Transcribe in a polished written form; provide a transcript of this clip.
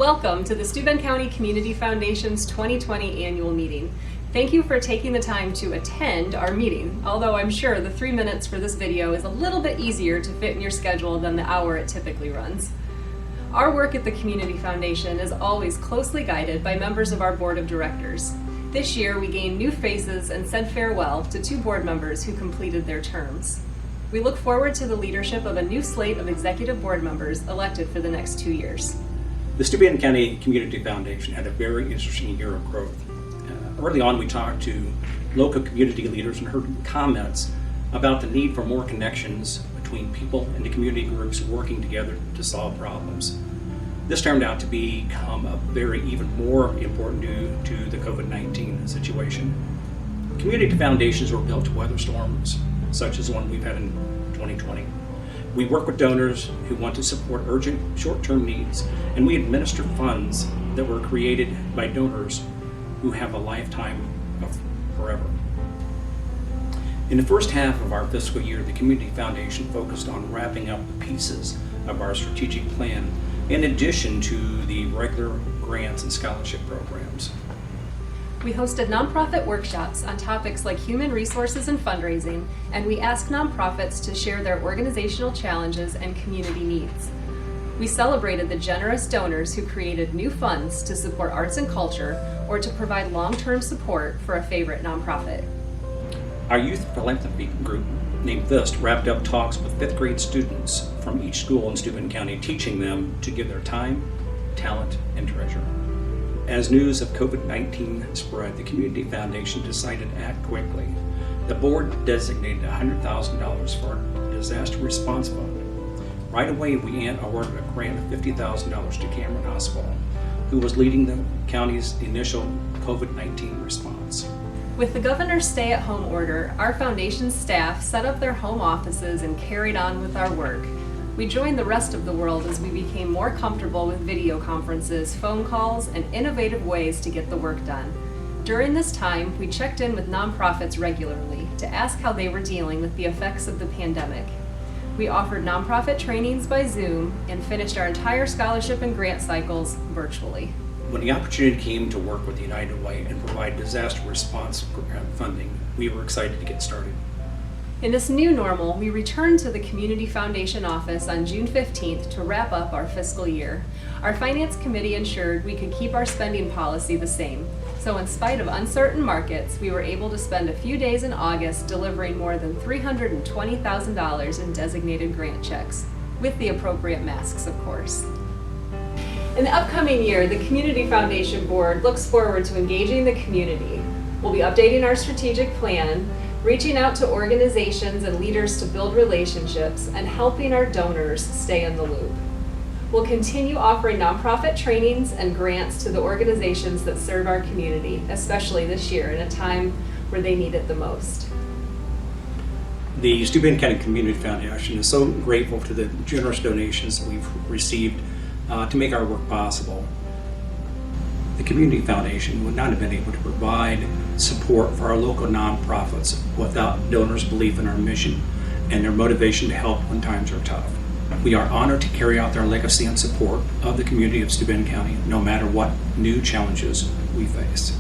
Welcome to the Steuben County Community Foundation's 2020 annual meeting. Thank you for taking the time to attend our meeting, although I'm sure the 3 minutes for this video is a little bit easier to fit in your schedule than the hour it typically runs. Our work at the Community Foundation is always closely guided by members of our board of directors. This year we gained new faces and said farewell to 2 board members who completed their terms. We look forward to the leadership of a new slate of executive board members elected for the next 2 years. The Steuben County Community Foundation had a very interesting year of growth. Early on, we talked to local community leaders and heard comments about the need for more connections between people and the community groups working together to solve problems. This turned out to become even more important due to the COVID-19 situation. Community foundations were built to weather storms, such as the one we've had in 2020. We work with donors who want to support urgent short-term needs, and we administer funds that were created by donors who have a lifetime of forever. In the first half of our fiscal year, the Community Foundation focused on wrapping up the pieces of our strategic plan in addition to the regular grants and scholarship programs. We hosted nonprofit workshops on topics like human resources and fundraising, and we asked nonprofits to share their organizational challenges and community needs. We celebrated the generous donors who created new funds to support arts and culture or to provide long-term support for a favorite nonprofit. Our youth philanthropy group, named FIST, wrapped up talks with 5th grade students from each school in Steuben County, teaching them to give their time, talent, and treasure. As news of COVID-19 spread, the Community Foundation decided to act quickly. The board designated $100,000 for a disaster response fund. Right away, we awarded a grant of $50,000 to Cameron Hospital, who was leading the county's initial COVID-19 response. With the governor's stay-at-home order, our foundation's staff set up their home offices and carried on with our work. We joined the rest of the world as we became more comfortable with video conferences, phone calls, and innovative ways to get the work done. During this time, we checked in with nonprofits regularly to ask how they were dealing with the effects of the pandemic. We offered nonprofit trainings by Zoom and finished our entire scholarship and grant cycles virtually. When the opportunity came to work with United Way and provide disaster response funding, we were excited to get started. In this new normal, we returned to the Community Foundation office on June 15th to wrap up our fiscal year. Our Finance Committee ensured we could keep our spending policy the same. So in spite of uncertain markets, we were able to spend a few days in August delivering more than $320,000 in designated grant checks, with the appropriate masks, of course. In the upcoming year, the Community Foundation Board looks forward to engaging the community. We'll be updating our strategic plan, reaching out to organizations and leaders to build relationships, and helping our donors stay in the loop. We'll continue offering nonprofit trainings and grants to the organizations that serve our community, especially this year in a time where they need it the most. The Steuben County Community Foundation is so grateful to the generous donations we've received to make our work possible. The Community Foundation would not have been able to provide support for our local nonprofits without donors' belief in our mission and their motivation to help when times are tough. We are honored to carry out their legacy and support of the community of Steuben County, no matter what new challenges we face.